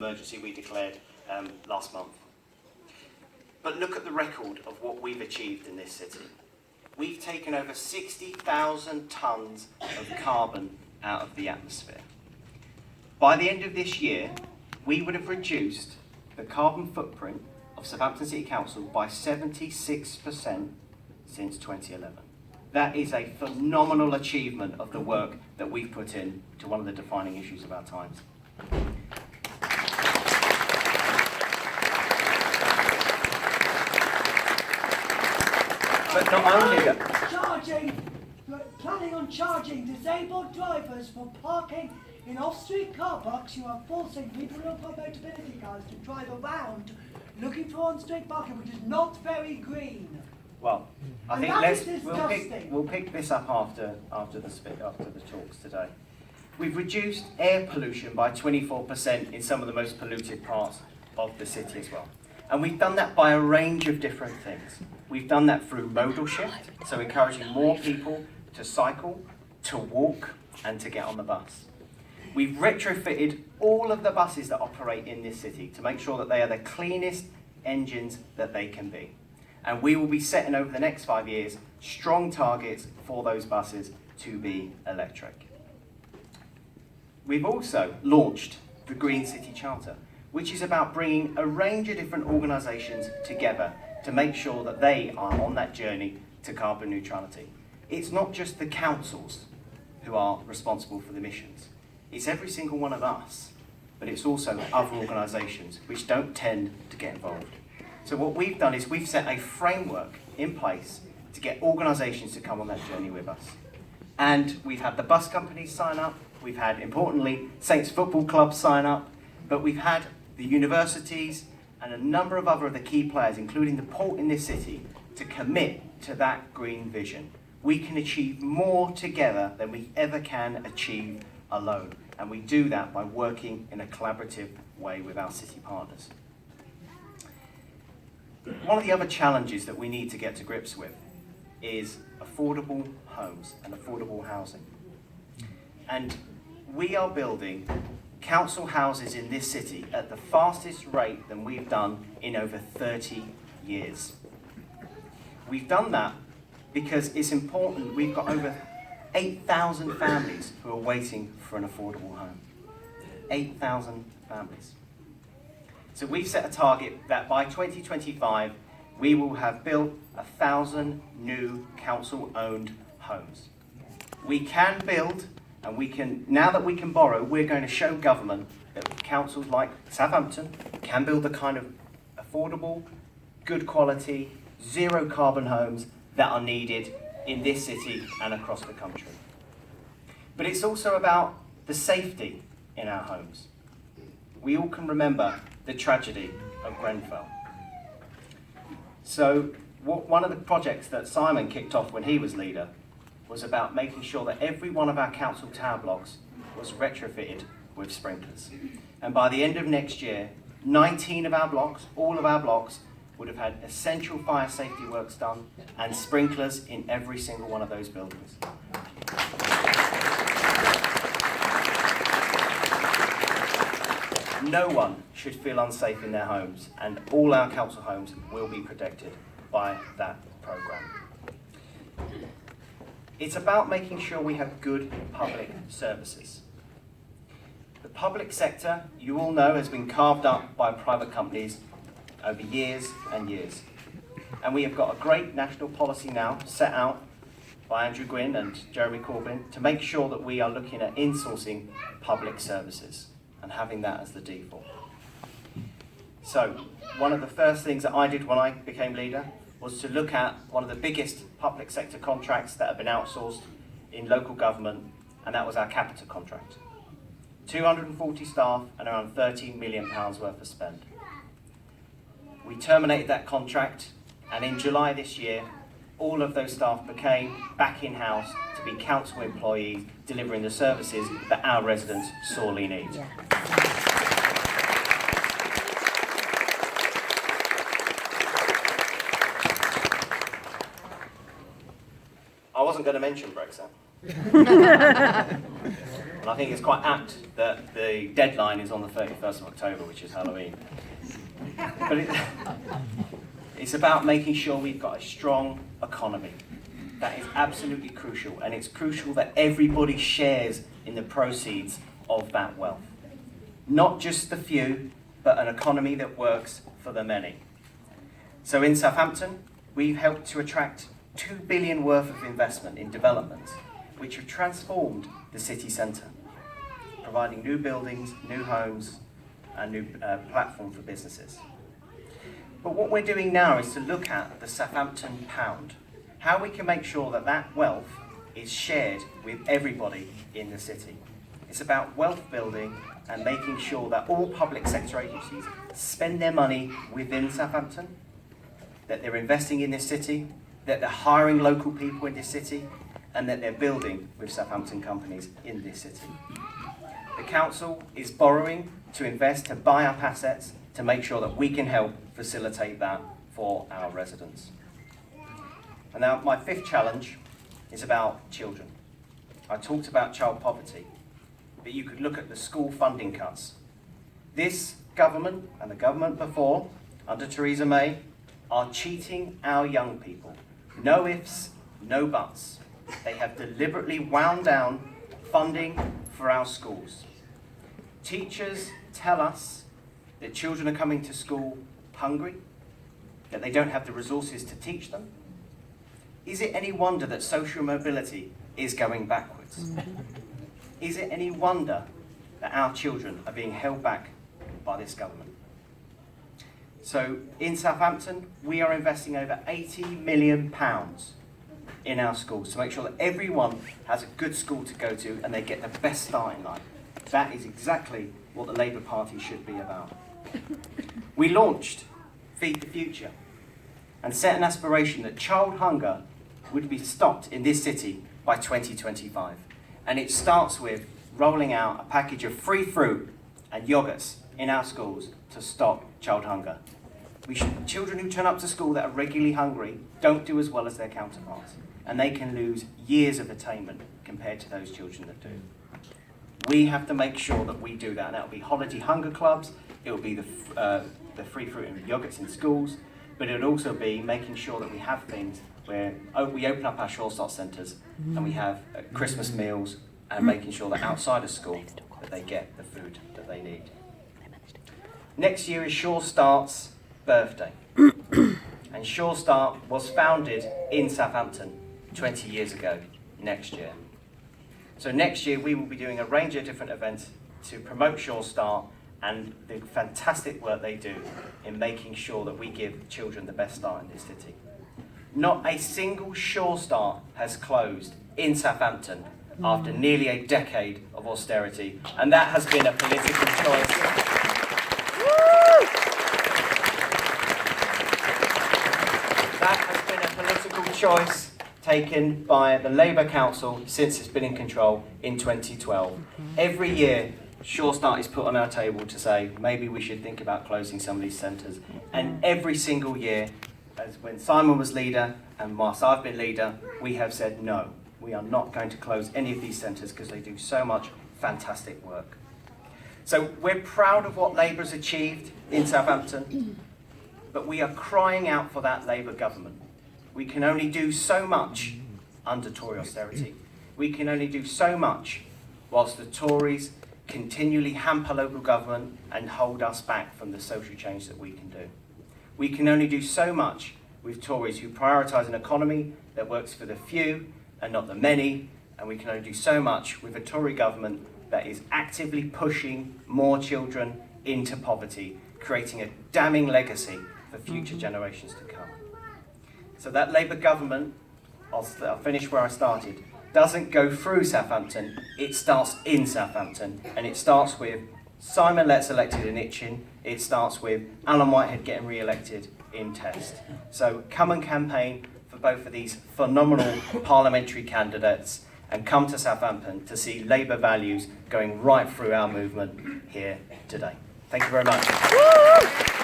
emergency we declared last month. But look at the record of what we've achieved in this city. We've taken over 60,000 tonnes of carbon out of the atmosphere. By the end of this year, we would have reduced the carbon footprint of Southampton City Council by 76% since 2011. That is a phenomenal achievement of the work that we've put in to one of the defining issues of our times. But not only that, planning on charging disabled drivers for parking in off-street car parks. You are forcing people who have got mobility cars to drive around looking for on-street parking, which is not very green. well, I And think that we'll pick this up after the talks today. We've reduced air pollution by 24% in some of the most polluted parts of the city as well. And we've done that by a range of different things. We've done that through modal shift, so encouraging more people to cycle, to walk, and to get on the bus. We've retrofitted all of the buses that operate in this city to make sure that they are the cleanest engines that they can be. And we will be setting over the next 5 years strong targets for those buses to be electric. We've also launched the Green City Charter, which is about bringing a range of different organisations together to make sure that they are on that journey to carbon neutrality. It's not just the councils who are responsible for the emissions. It's every single one of us, but it's also other organisations which don't tend to get involved. So what we've done is we've set a framework in place to get organisations to come on that journey with us. And we've had the bus companies sign up, we've had, importantly, Saints Football Club sign up, but we've had the universities and a number of other of the key players, including the port in this city, to commit to that green vision. We can achieve more together than we ever can achieve alone. And we do that by working in a collaborative way with our city partners. One of the other challenges that we need to get to grips with is affordable homes and affordable housing. And we are building council houses in this city at the fastest rate than we've done in over 30 years. We've done that because it's important. We've got over 8,000 families who are waiting for an affordable home. 8,000 families. So we've set a target that by 2025 we will have built 1,000 new council-owned homes. We can build, and we can, now that we can borrow, we're going to show government that councils like Southampton can build the kind of affordable, good quality, zero carbon homes that are needed in this city and across the country. But it's also about the safety in our homes. We all can remember the tragedy of Grenfell. So one of the projects that Simon kicked off when he was leader was about making sure that every one of our council tower blocks was retrofitted with sprinklers. And by the end of next year, 19 of our blocks, all of our blocks, would have had essential fire safety works done and sprinklers in every single one of those buildings. No one should feel unsafe in their homes, and all our council homes will be protected by that programme. It's about making sure we have good public services. The public sector, you all know, has been carved up by private companies over years and years. And we have got a great national policy now set out by Andrew Gwynn and Jeremy Corbyn to make sure that we are looking at insourcing public services and having that as the default. So one of the first things that I did when I became leader was to look at one of the biggest public sector contracts that have been outsourced in local government, and that was our Capita contract. 240 staff and around £13 million worth of spend. We terminated that contract, and in July this year, all of those staff became back in-house to be council employees delivering the services that our residents sorely need. Yeah. I wasn't going to mention Brexit. And I think it's quite apt that the deadline is on the 31st of October, which is Halloween. But it's about making sure we've got a strong economy. That is absolutely crucial, and it's crucial that everybody shares in the proceeds of that wealth. Not just the few, but an economy that works for the many. So in Southampton, we've helped to attract 2 billion worth of investment in developments, which have transformed the city centre, providing new buildings, new homes, and new platform for businesses. But what we're doing now is to look at the Southampton pound, how we can make sure that that wealth is shared with everybody in the city. It's about wealth building and making sure that all public sector agencies spend their money within Southampton, that they're investing in this city, that they're hiring local people in this city, and that they're building with Southampton companies in this city. The council is borrowing to invest, to buy up assets, to make sure that we can help facilitate that for our residents. And now my fifth challenge is about children. I talked about child poverty, but you could look at the school funding cuts. This government and the government before, under Theresa May, are cheating our young people. No ifs, no buts. They have deliberately wound down funding for our schools. Teachers tell us that children are coming to school hungry, that they don't have the resources to teach them. Is it any wonder that social mobility is going backwards? Is it any wonder that our children are being held back by this government? So in Southampton, we are investing over £80 million in our schools to make sure that everyone has a good school to go to and they get the best start in life. That is exactly what the Labour Party should be about. We launched Feed the Future and set an aspiration that child hunger would be stopped in this city by 2025. And it starts with rolling out a package of free fruit and yogurts in our schools to stop child hunger. Children who turn up to school that are regularly hungry don't do as well as their counterparts, and they can lose years of attainment compared to those children that do. We have to make sure that we do that, and that will be holiday hunger clubs, it will be the free fruit and yogurts in schools, but it will also be making sure that we have things where we open up our Shore Start centres and we have Christmas meals, and making sure that outside of school that they get the food that they need. Next year is Shore Start's birthday, and Shore Start was founded in Southampton 20 years ago next year. So next year we will be doing a range of different events to promote Shore Start and the fantastic work they do in making sure that we give children the best start in this city. Not a single Shore Start has closed in Southampton after nearly a decade of austerity, and that has been a political choice. That has been a political choice taken by the Labour Council since it's been in control in 2012. Every year, Shore Start is put on our table to say maybe we should think about closing some of these centres, and every single year, as when Simon was leader and whilst I've been leader, we have said no, we are not going to close any of these centres because they do so much fantastic work. So we're proud of what Labour's achieved in Southampton, but we are crying out for that Labour government. We can only do so much under Tory austerity. We can only do so much whilst the Tories continually hamper local government and hold us back from the social change that we can do. We can only do so much with Tories who prioritise an economy that works for the few and not the many, and we can only do so much with a Tory government that is actively pushing more children into poverty, creating a damning legacy for future generations to come. So that Labour government, I'll finish where I started, doesn't go through Southampton, it starts in Southampton, and it starts with Simon Letts elected in Itchin, it starts with Alan Whitehead getting re-elected in Test. So come and campaign for both of these phenomenal parliamentary candidates, and come to Southampton to see Labour values going right through our movement here today. Thank you very much.